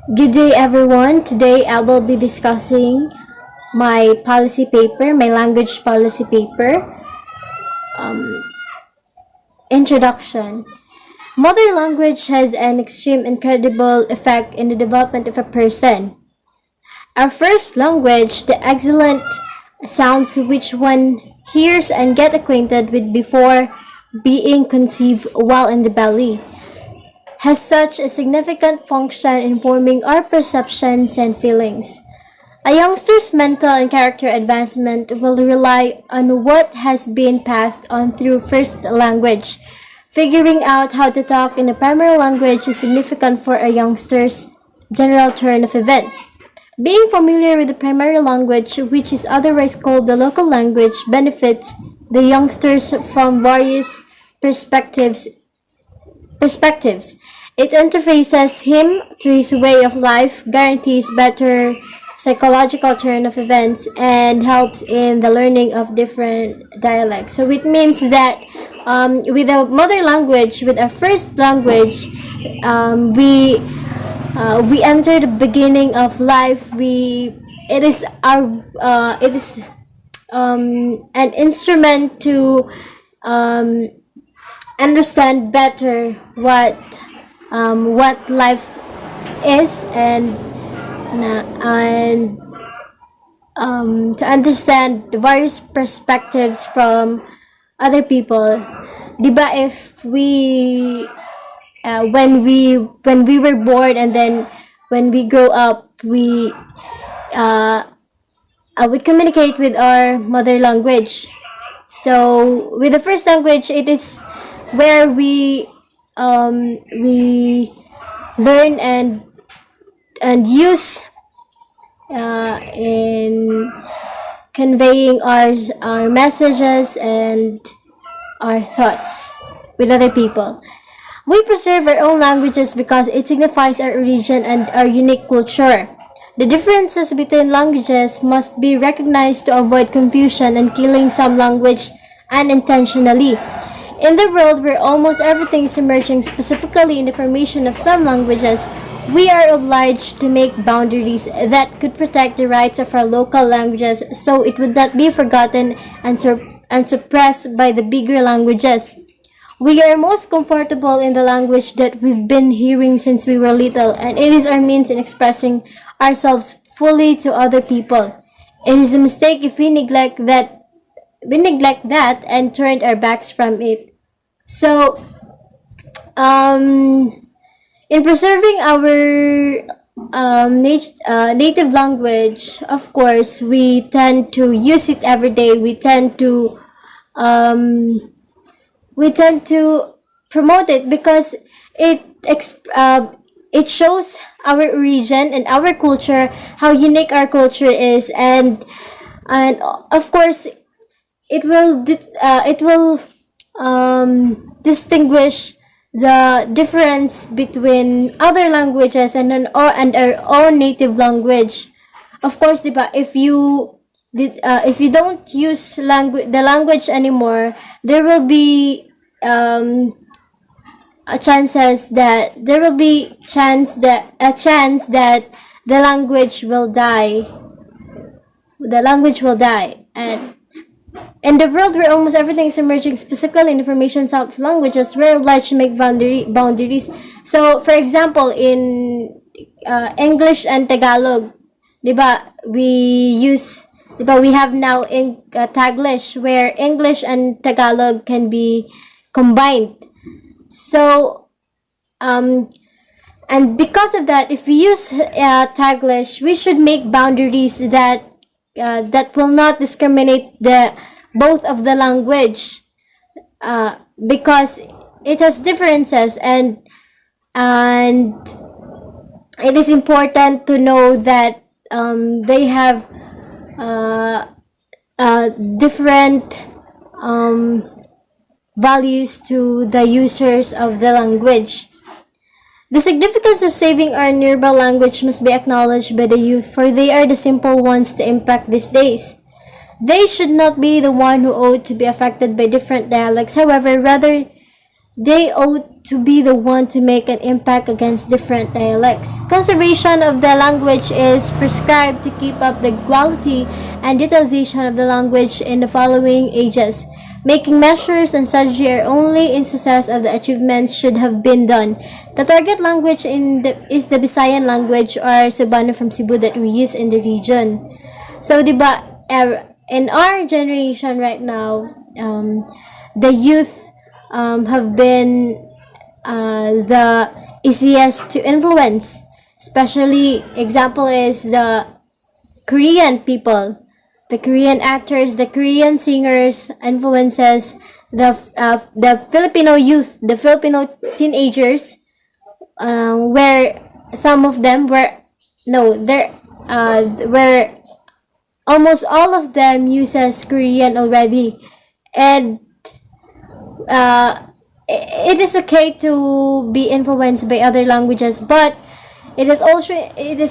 Good day, everyone. Today I will be discussing my policy paper, my language policy paper. Introduction. Mother language has an extreme, incredible effect in the development of a person. Our first language, the excellent sounds which one hears and get acquainted with before being conceived while in the belly, has such a significant function in forming our perceptions and feelings. A youngster's mental and character advancement will rely on what has been passed on through first language. Figuring out how to talk in a primary language is significant for a youngster's general turn of events. Being familiar with the primary language, which is otherwise called the local language, benefits the youngsters from various perspectives perspectives. It interfaces him to his way of life, guarantees better psychological turn of events, and helps in the learning of different dialects. So it means that with a mother language, with a first language, we enter the beginning of life. It is an instrument to um, understand better what life is, and to understand the various perspectives from other people. Diba, if we when we were born, and then when we grow up, we communicate with our mother language. So with the first language, it is where we learn and use in conveying our messages and our thoughts with other people. We preserve our own languages because it signifies our origin and our unique culture. The differences between languages must be recognized to avoid confusion and killing some language unintentionally. In the world where almost everything is emerging, specifically in the formation of some languages, we are obliged to make boundaries that could protect the rights of our local languages so it would not be forgotten and suppressed by the bigger languages. We are most comfortable in the language that we've been hearing since we were little, and it is our means in expressing ourselves fully to other people. It is a mistake if we neglect that and turn our backs from it. So, in preserving our native language, of course, we tend to use it every day. Um, we tend to promote it because it shows our origin and our culture, how unique our culture is, and of course it will distinguish the difference between other languages and our own native language. Of course, diba, if you don't use the language anymore, there will be a chance that the language will die. The language will die, and in the world where almost everything is emerging, specifically in information of languages, we're obliged to make boundaries. So, for example, in English and Tagalog, diba, we have now in Taglish, where English and Tagalog can be combined. So, and because of that, if we use Taglish, we should make boundaries that will not discriminate the both of the language, because it has differences, and it is important to know that they have different values to the users of the language. The significance of saving our nearby language must be acknowledged by the youth, for they are the simple ones to impact these days. They should not be the one who ought to be affected by different dialects. However, rather they ought to be the one to make an impact against different dialects. Conservation of the language is prescribed to keep up the quality and utilization of the language in the following ages. Making measures and strategy are only instances of the achievements should have been done. The target language is the Visayan language or Cebuano from Cebu that we use in the region. So, diba, in our generation right now, the youth have been the easiest to influence. Especially, example is the Korean people, the Korean actors, the Korean singers influences the Filipino youth, the Filipino teenagers, where some of them were no, there where almost all of them uses Korean already, and it is okay to be influenced by other languages, but it is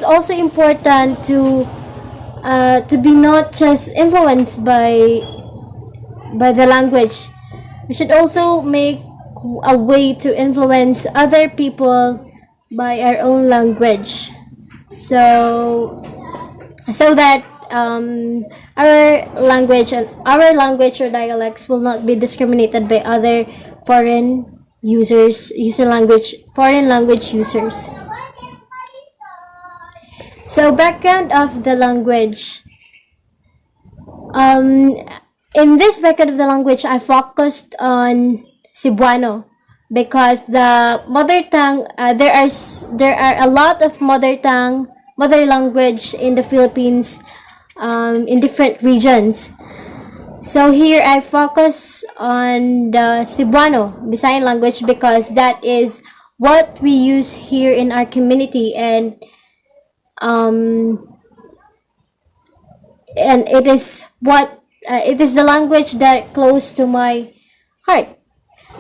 also important to be not just influenced by the language. We should also make a way to influence other people by our own language, so that our language or dialects will not be discriminated by other foreign foreign language users. So, background of the language. Um, in this background of the language, I focused on Cebuano because the mother tongue. There are a lot of mother language in the Philippines, in different regions. So here I focus on the Cebuano, Visayan language, because that is what we use here in our community, um, and it is the language that close to my heart.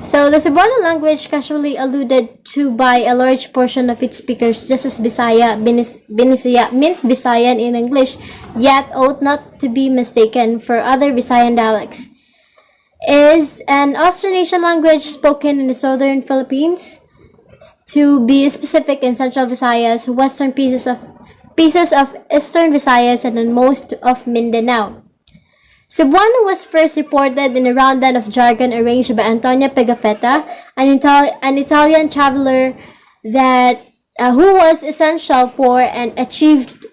So the Cebuano language casually alluded to by a large portion of its speakers, just as Binisaya meant Visayan in English, yet ought not to be mistaken for other Visayan dialects, is an Austronesian language spoken in the southern Philippines, to be specific in central Visayas, western pieces of eastern Visayas, and in most of Mindanao. Cebuano was first reported in a rundown of jargon arranged by Antonio Pigafetta, an Italian traveler that who was essential for and achieved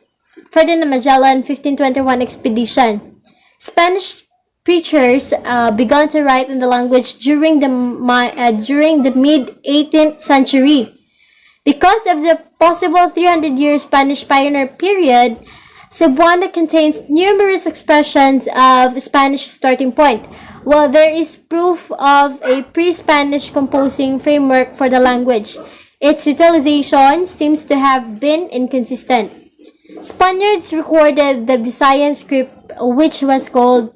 Ferdinand Magellan 1521 expedition. Spanish preachers began to write in the language during the mid 18th century. Because of the possible 300-year Spanish pioneer period, Cebuano contains numerous expressions of Spanish starting point. While there is proof of a pre-Spanish composing framework for the language, its utilization seems to have been inconsistent. Spaniards recorded the Visayan script, which was called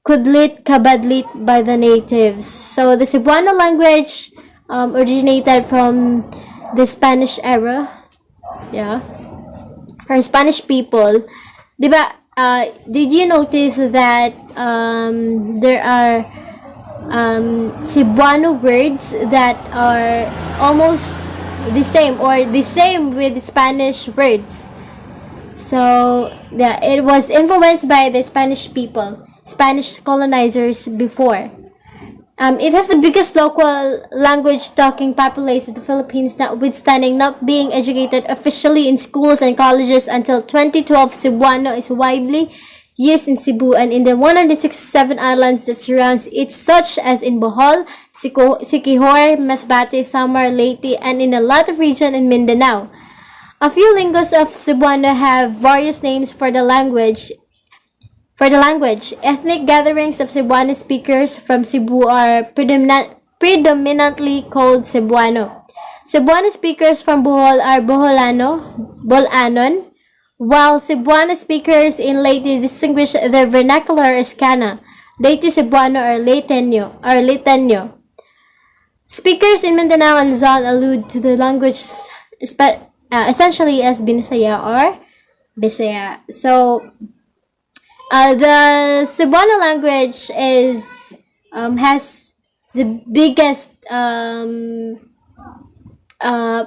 Kudlit Kabadlit by the natives. So the Cebuano language originated from the Spanish era. Yeah. For Spanish people, diba, did you notice that there are Cebuano words that are almost the same or the same with Spanish words? So, yeah, it was influenced by the Spanish people, Spanish colonizers before. It has the biggest local language talking population in the Philippines, notwithstanding not being educated officially in schools and colleges until 2012. Cebuano is widely used in Cebu and in the 167 islands that surrounds it, such as in Bohol, Siquijor, Masbate, Samar, Leyte, and in a lot of region in Mindanao. A few linguists of Cebuano have various names for the language. Ethnic gatherings of Cebuano speakers from Cebu are predominantly called Cebuano. Cebuano speakers from Bohol are Bolanon, while Cebuano speakers in Leyte distinguish their vernacular as Kana. Leyte Cebuano or Leyteño. Speakers in Mindanao and Luzon allude to the language essentially as Binisaya or Bisaya. So, the Cebuano language has the biggest uh,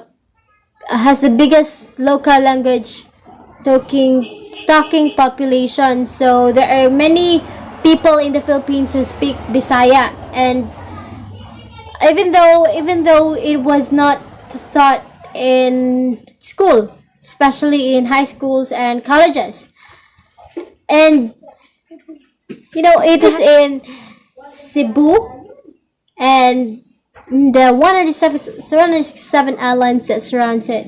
has the biggest local language talking population. So there are many people in the Philippines who speak Bisaya, and even though it was not taught in school, especially in high schools and colleges, and it is in Cebu and the 167 islands that surrounds it.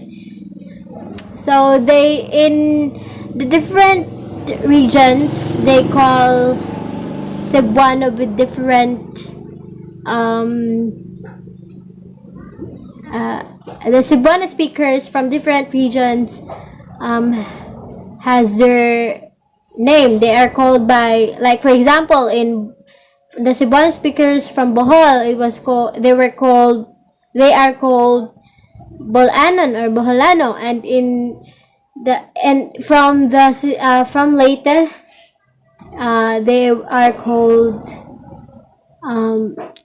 So they in the different regions they call Cebuano with different the Cebuano speakers from different regions has their name. They are called by, like for example, in the Cebuano speakers from Bohol, they are called Bolanon or Boholano, and from Leyte, they are called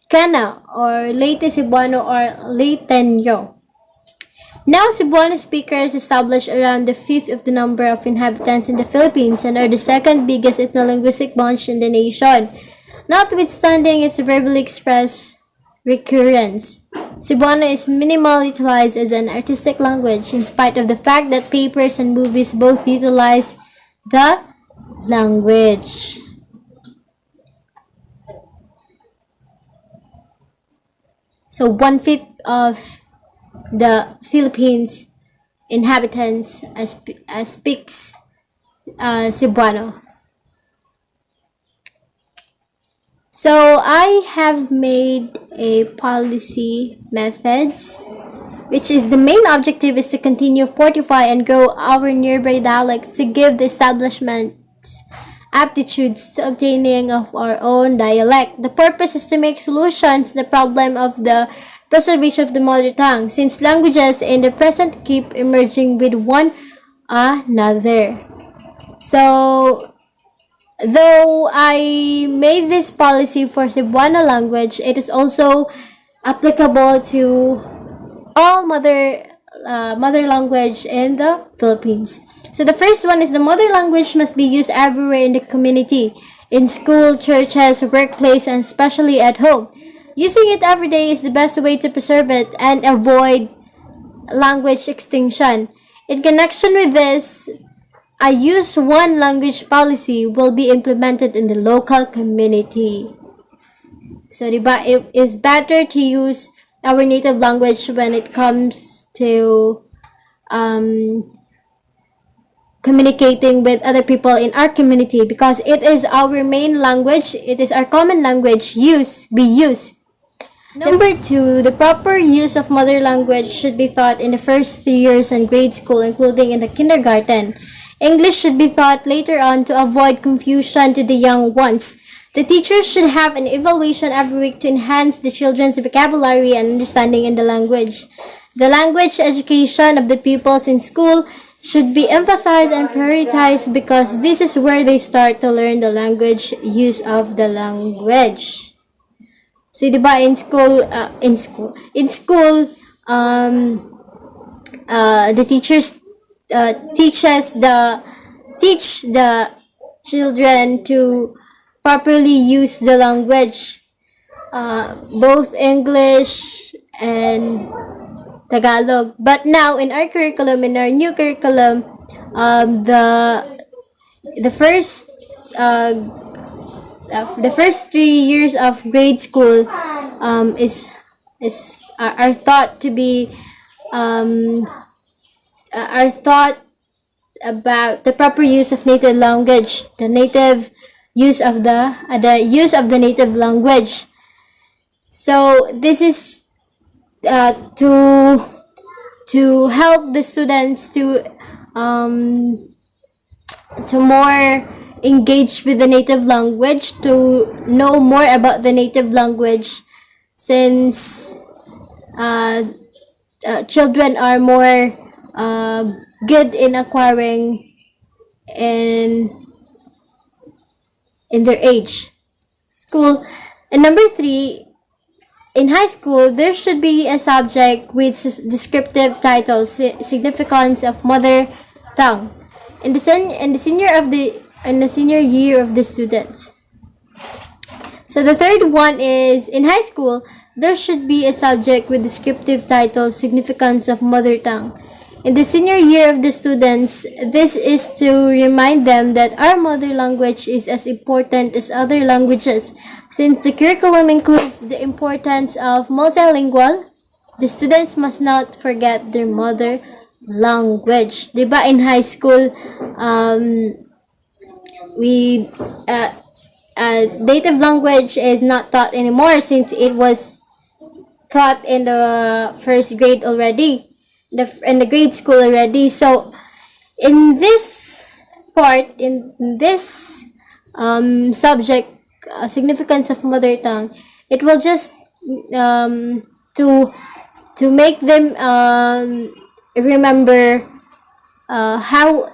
Cana or Leyte Cebuano or Leyteño. Now, Cebuano speakers establish around the fifth of the number of inhabitants in the Philippines and are the second biggest ethno-linguistic bunch in the nation, notwithstanding its verbally expressed recurrence. Cebuano is minimally utilized as an artistic language in spite of the fact that papers and movies both utilize the language. So 1/5 of the Philippines inhabitants speaks Cebuano. So I have made a policy methods, which is the main objective is to continue fortify and grow our nearby dialects to give the establishment aptitudes to obtaining of our own dialect. The purpose is to make solutions to the problem of the preservation of the mother tongue, since languages in the present keep emerging with one another. So, though I made this policy for Cebuano language, it is also applicable to all mother language in the Philippines. So the first one is the mother language must be used everywhere in the community, in school, churches, workplace, and especially at home. Using it every day is the best way to preserve it and avoid language extinction. In connection with this, a use one language policy will be implemented in the local community. So, diba, it is better to use our native language when it comes to communicating with other people in our community, because it is our main language, it is our common language be used. Number 2, the proper use of mother language should be taught in the first 3 years in grade school, including in the kindergarten. English should be taught later on to avoid confusion to the young ones. The teachers should have an evaluation every week to enhance the children's vocabulary and understanding in the language. The language education of the pupils in school should be emphasized and prioritized because this is where they start to learn the language use of the language. So, diba, in school, the teachers teach the children to properly use the language, both English and Tagalog. But now in our curriculum, in our new curriculum, the first the first 3 years of grade school are thought to be are thought about the proper use of native language, the use of the native language. So this is to help the students to more engage with the native language, to know more about the native language, since children are more good in acquiring in their age. Cool. And number 3, in high school, there should be a subject with descriptive titles, significance of mother tongue, in the senior year of the students. So the third one is in high school, there should be a subject with descriptive titles, significance of mother tongue. In the senior year of the students, this is to remind them that our mother language is as important as other languages. Since the curriculum includes the importance of multilingual, the students must not forget their mother language. Diba in high school, we native language is not taught anymore since it was taught in the first grade already, in the grade school already. So in this part, in this subject, significance of mother tongue, it will just to make them remember how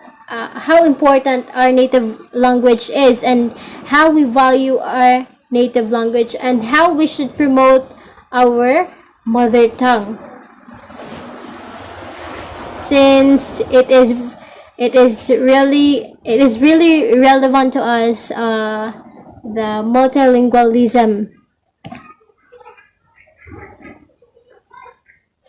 important our native language is, and how we value our native language, and how we should promote our mother tongue, since it is really relevant to us, the multilingualism.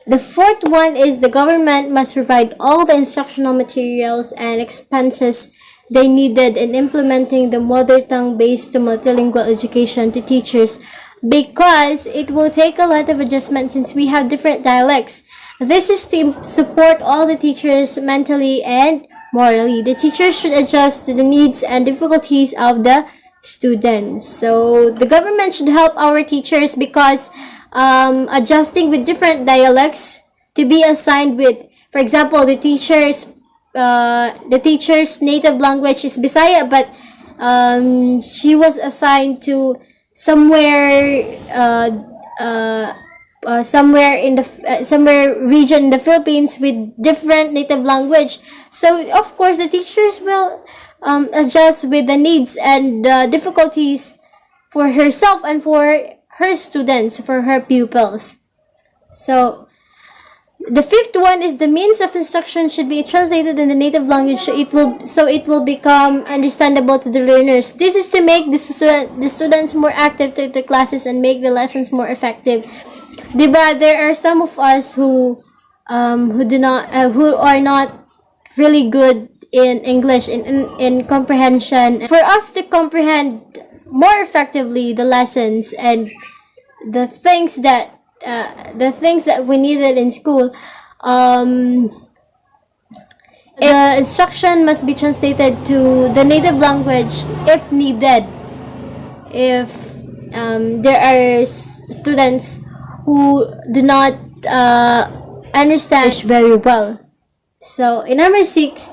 The fourth one is the government must provide all the instructional materials and expenses they needed in implementing the mother tongue based to multilingual education to teachers, because it will take a lot of adjustment since we have different dialects. This is to support all the teachers mentally and morally. The teachers should adjust to the needs and difficulties of the students. So the government should help our teachers, because adjusting with different dialects to be assigned with, for example, the teacher's native language is Bisaya, but she was assigned to somewhere somewhere in the somewhere region in the Philippines with different native language. So of course the teachers will adjust with the needs and difficulties for herself and for her students, for her pupils. So the fifth one is the means of instruction should be translated in the native language, so it will become understandable to the learners. This is to make the students more active to the classes and make the lessons more effective. Diba, there are some of us who are not really good in English, in comprehension. For us to comprehend more effectively the lessons and the things that we needed in school, the instruction must be translated to the native language if needed. If there are students who do not understand very well. So in number 6,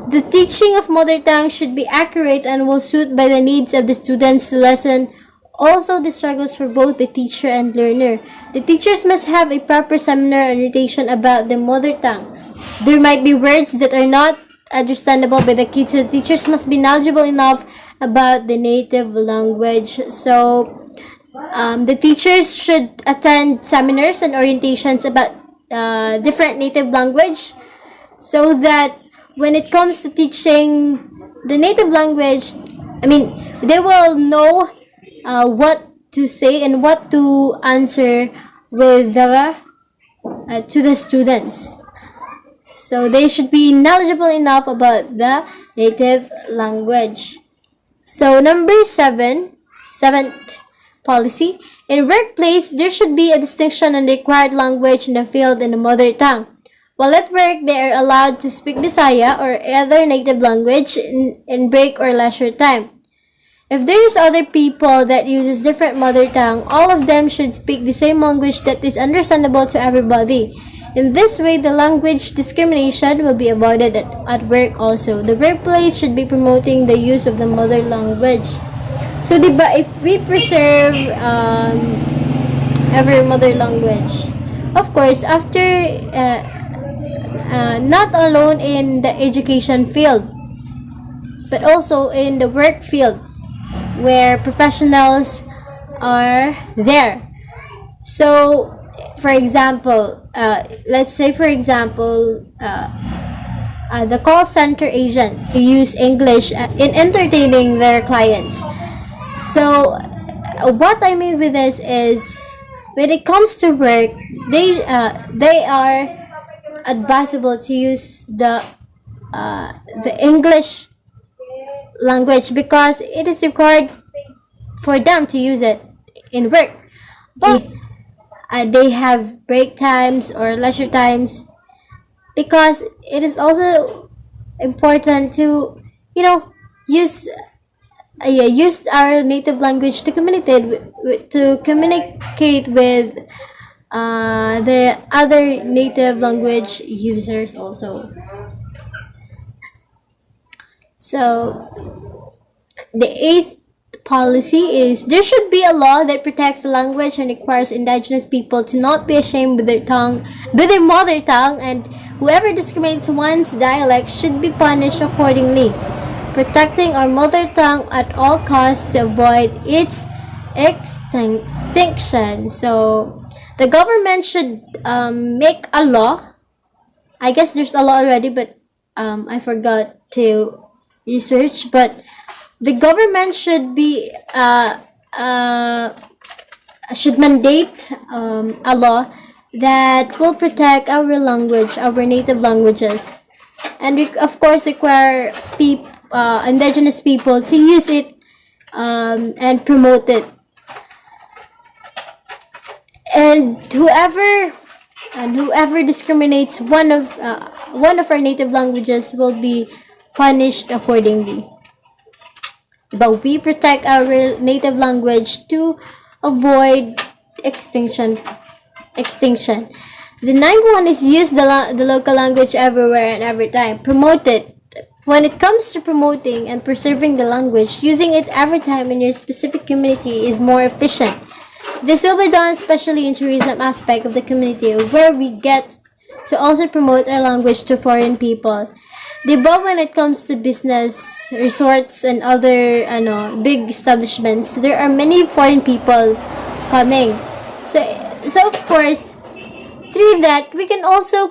the teaching of mother tongue should be accurate and will suit by the needs of the students' lesson. Also, the struggles for both the teacher and learner. The teachers must have a proper seminar and rotation about the mother tongue. There might be words that are not understandable by the kids, so the teachers must be knowledgeable enough about the native language. So the teachers should attend seminars and orientations about different native language, so that when it comes to teaching the native language, they will know what to say and what to answer with to the students. So they should be knowledgeable enough about the native language. So number 7th policy. In workplace, there should be a distinction on the required language in the field and the mother tongue. While at work, they are allowed to speak Bisaya or other native language in break or leisure time. If there is other people that uses different mother tongue, all of them should speak the same language that is understandable to everybody. In this way, the language discrimination will be avoided at work also. The workplace should be promoting the use of the mother language. So, diba, if we preserve our mother language, of course, after not alone in the education field, but also in the work field, where professionals are there. So, for example, let's say, for example, the call center agents use English in entertaining their clients. So, what I mean with this is, when it comes to work, they are advisable to use the English language because it is required for them to use it in work. But they have break times or leisure times because it is also important to, use use our native language to communicate with the other native language users also. So the eighth policy is there should be a law that protects the language and requires indigenous people to not be ashamed with their mother tongue, and whoever discriminates one's dialect should be punished accordingly. Protecting our mother tongue at all costs to avoid its extinction. So the government should make a law. I guess there's a law already, but I forgot to research. But the government should mandate a law that will protect our language, our native languages, and we of course require indigenous people to use it and promote it. And whoever discriminates one of our native languages will be punished accordingly. But we protect our native language to avoid extinction. The ninth one is use the local language everywhere and every time. Promote it. When it comes to promoting and preserving the language, using it every time in your specific community is more efficient. This will be done especially in tourism aspect of the community, where we get to also promote our language to foreign people. The above, when it comes to business, resorts, and other big establishments, there are many foreign people coming. So of course, through that, we can also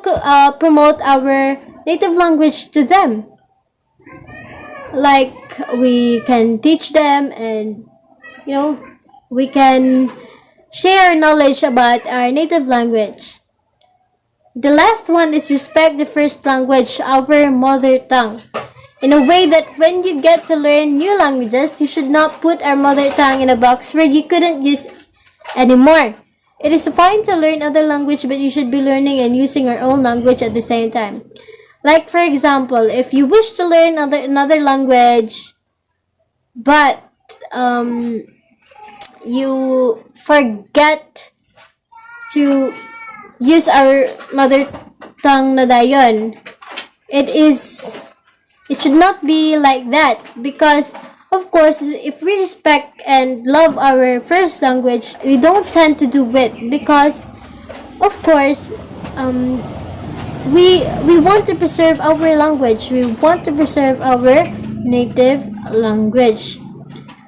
promote our native language to them. Like, we can teach them, and we can share knowledge about our native language. The last one is respect the first language, our mother tongue, in a way that when you get to learn new languages, you should not put our mother tongue in a box where you couldn't use anymore. It is fine to learn other language, but you should be learning and using our own language at the same time. Like, for example, if you wish to learn another language, but you forget to use our mother tongue na dayon, it should not be like that, because of course, if we respect and love our first language, we don't tend to do it, because of course we want to preserve our language, we want to preserve our native language.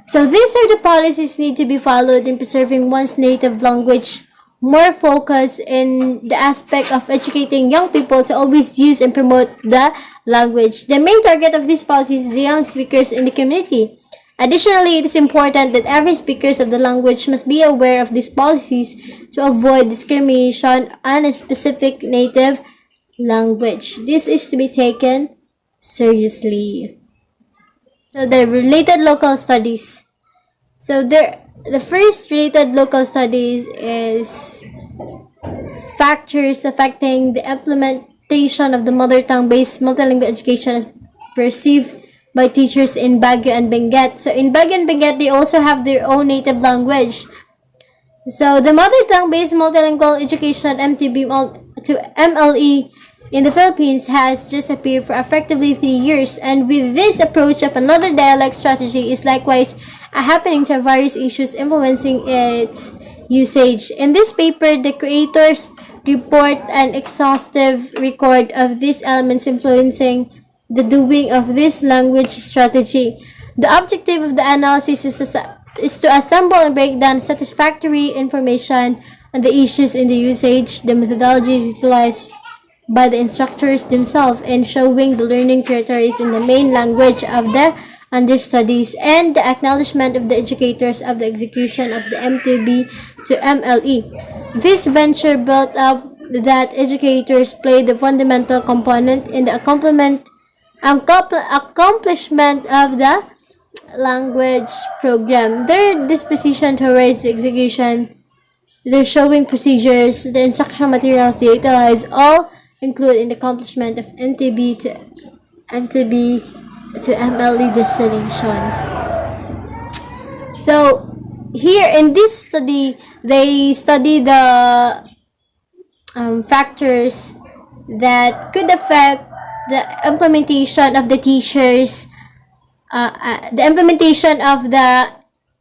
So these are the policies need to be followed in preserving one's native language. More focus in the aspect of educating young people to always use and promote the language. The main target of these policies is the young speakers in the community. Additionally, it is important that every speaker of the language must be aware of these policies to avoid discrimination on a specific native language. This is to be taken seriously. So the related local studies. So the first related local studies is factors affecting the implementation of the mother tongue based multilingual education as perceived by teachers in Baguio and Benguet. So in Baguio and Benguet, they also have their own native language. So the mother tongue based multilingual education MTB to MLE in the Philippines has just appeared for effectively 3 years, and with this approach of another dialect strategy is likewise happening to various issues influencing its usage. In this paper, the creators report an exhaustive record of these elements influencing the doing of this language strategy. The objective of the analysis is to assemble and break down satisfactory information on the issues in the usage, the methodologies utilized by the instructors themselves, and showing the learning territories in the main language of the understudies, and the acknowledgement of the educators of the execution of the MTB to MLE. This venture built up that educators play the fundamental component in the accomplishment of the language program. Their disposition towards the execution, their showing procedures, the instructional materials they utilize, all include in the accomplishment of MTB to MLE destinations. So here in this study, they study the factors that could affect the implementation of the teachers, the implementation of the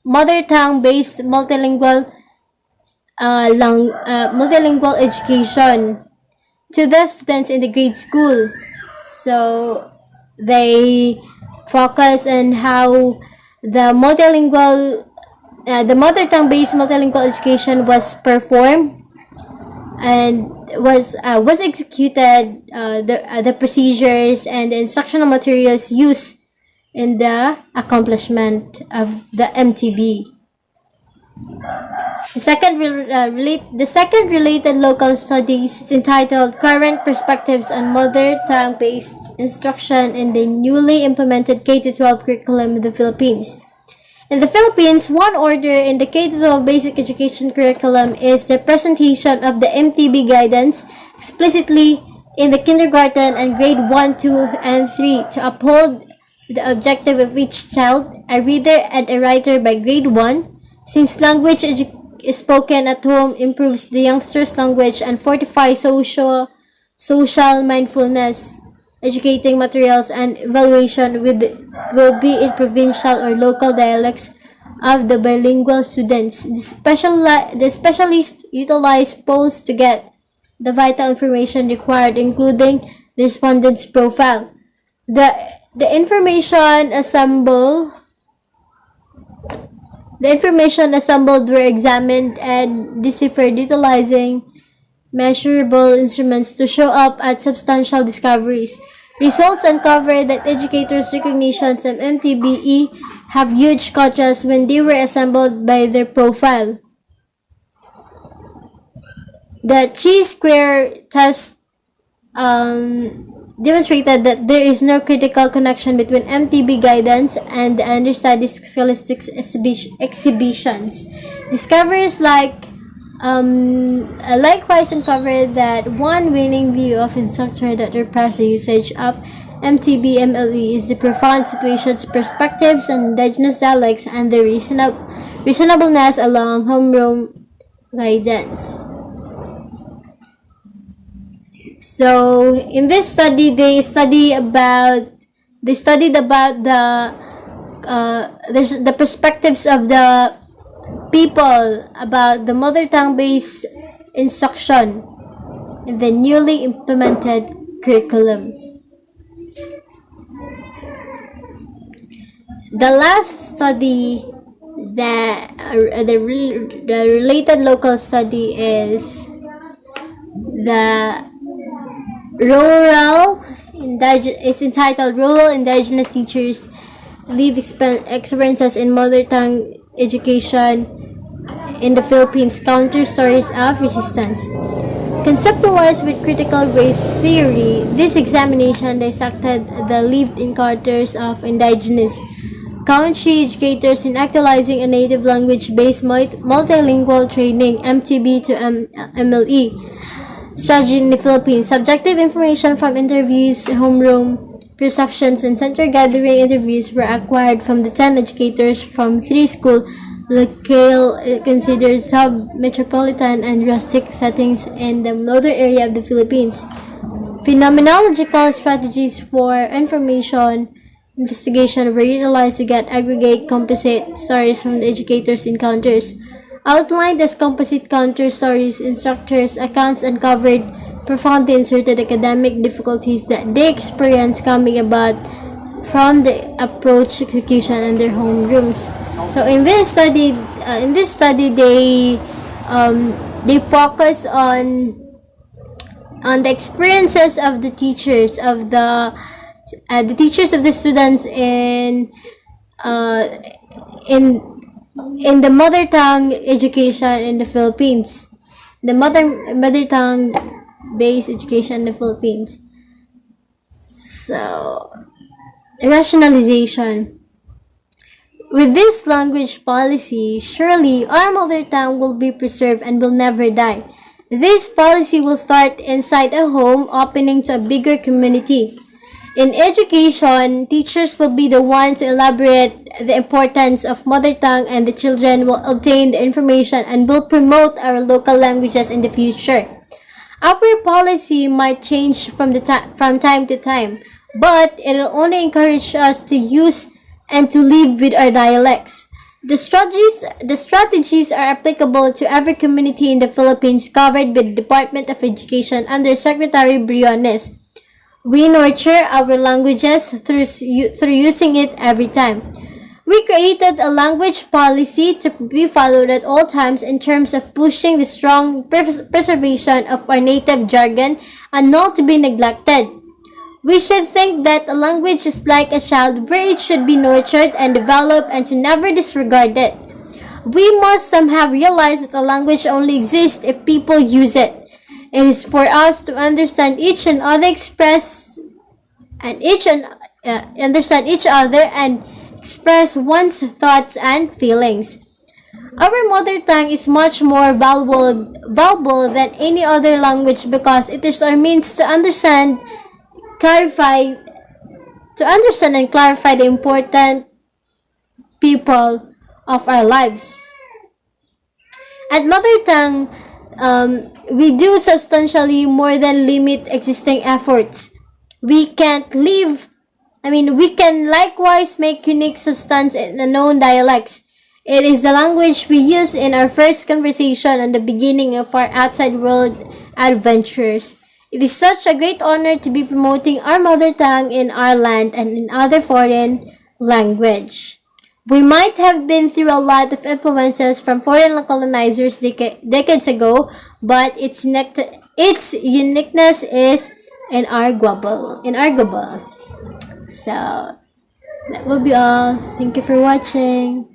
mother tongue based multilingual education to the students in the grade school. So they focus on how the the mother tongue based multilingual education was performed and was executed, the procedures and the instructional materials used in the accomplishment of the MTB. The second related local studies is entitled Current Perspectives on Mother Tongue Based Instruction in the Newly Implemented K-12 Curriculum in the Philippines. In the Philippines, one order in the K-12 basic education curriculum is the presentation of the MTB guidance explicitly in the kindergarten and grade 1, 2, and 3 to uphold the objective of each child, a reader and a writer by grade 1, since language is spoken at home improves the youngster's language and fortifies social mindfulness. Educating materials and evaluation will be in provincial or local dialects of the bilingual students. The specialists utilize polls to get the vital information required, including the respondent's profile. The information assembled were examined and deciphered utilizing measurable instruments to show up at substantial discoveries. Results uncovered that educators' recognitions of MTBE have huge contrast when they were assembled by their profile. The chi-square test demonstrated that there is no critical connection between MTB guidance and the understudy's scholastic exhibitions. Discoveries likewise uncovered that one winning view of instructor that repress the usage of MTB MLE is the profound situations, perspectives, and indigenous dialects and the reasonableness along homeroom guidance. So in this study, they studied about the perspectives of the people about the mother tongue based instruction in the newly implemented curriculum. The last study, the related local study, is the is entitled Rural Indigenous Teachers Live Experiences in Mother Tongue Education in the Philippines, Counter Stories of Resistance. Conceptualized with critical race theory, this examination dissected the lived encounters of indigenous country educators in actualizing a native language-based multilingual training (MTB to MLE) strategy in the Philippines. Subjective information from interviews, homeroom perceptions, and center gathering interviews were acquired from the 10 educators from 3 schools locale considered sub-metropolitan and rustic settings in the northern area of the Philippines. Phenomenological strategies for information investigation were utilized to get aggregate composite stories from the educators' encounters. Outlined as composite counter stories, instructors' accounts uncovered profoundly inserted academic difficulties that they experienced coming about from the approach execution in their homerooms. So in this study, they They focus on the experiences of the teachers the teachers of the students uh, in in the mother tongue education in the Philippines, the mother tongue based education in the Philippines. So rationalization. With this language policy, surely our mother tongue will be preserved and will never die. This policy will start inside a home, opening to a bigger community. In education, teachers will be the ones to elaborate the importance of mother tongue, and the children will obtain the information and will promote our local languages in the future. Our policy might change from time to time, but it will only encourage us to use and to live with our dialects. The strategies are applicable to every community in the Philippines covered by the Department of Education under Secretary Briones. We nurture our languages through using it every time. We created a language policy to be followed at all times in terms of pushing the strong preservation of our native jargon and not to be neglected. We should think that a language is like a child where it should be nurtured and developed and to never disregard it. We must somehow realize that a language only exists if people use it. It is for us to understand each and other express and each and understand each other and express one's thoughts and feelings. Our mother tongue is much more valuable than any other language because it is our means clarify to understand and clarify the important people of our lives. At mother tongue, we do substantially more than limit existing efforts. We can't live we can likewise make unique substance in the known dialects. It is the language we use in our first conversation and the beginning of our outside world adventures. It is such a great honor to be promoting our mother tongue in our land and in other foreign language. We might have been through a lot of influences from foreign colonizers decades ago, but its uniqueness is inarguable. So, that will be all. Thank you for watching.